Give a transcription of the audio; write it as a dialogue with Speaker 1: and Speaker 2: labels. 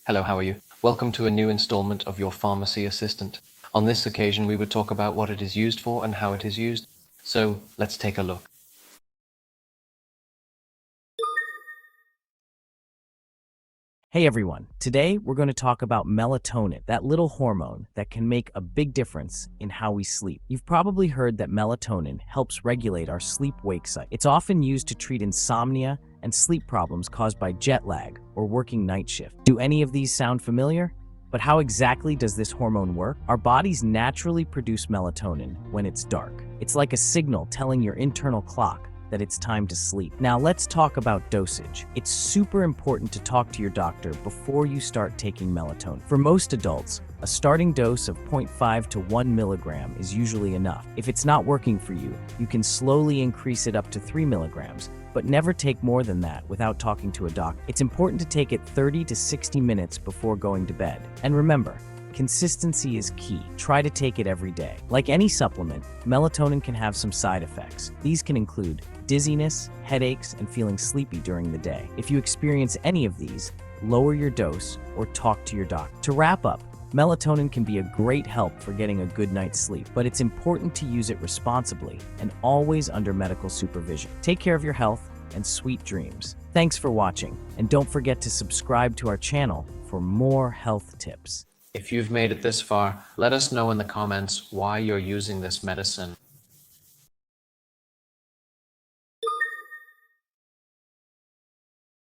Speaker 1: Hello, how are you? Welcome to a new installment of your pharmacy assistant. On this occasion, we would talk about what it is used for and how it is used. So let's take a look.
Speaker 2: Hey everyone, today we're going to talk about melatonin, that little hormone that can make a big difference in how we sleep. You've probably heard that melatonin helps regulate our sleep-wake cycle. It's often used to treat insomnia and sleep problems caused by jet lag or working night shift. Do any of these sound familiar? But how exactly does this hormone work? Our bodies naturally produce melatonin when it's dark. It's like a signal telling your internal clock that it's time to sleep. Now let's talk about dosage. It's super important to talk to your doctor before you start taking melatonin. For most adults, a starting dose of 0.5 to 1 milligram is usually enough. If it's not working for you, you can slowly increase it up to 3 milligrams, but never take more than that without talking to a doctor. It's important to take it 30 to 60 minutes before going to bed. And remember, consistency is key. Try to take it every day. Like any supplement, melatonin can have some side effects. These can include dizziness, headaches, and feeling sleepy during the day. If you experience any of these, lower your dose or talk to your doctor. To wrap up, melatonin can be a great help for getting a good night's sleep, but it's important to use it responsibly and always under medical supervision. Take care of your health and sweet dreams. Thanks for watching, and don't forget to subscribe to our channel for more health tips.
Speaker 1: If you've made it this far, let us know in the comments why you're using this medicine.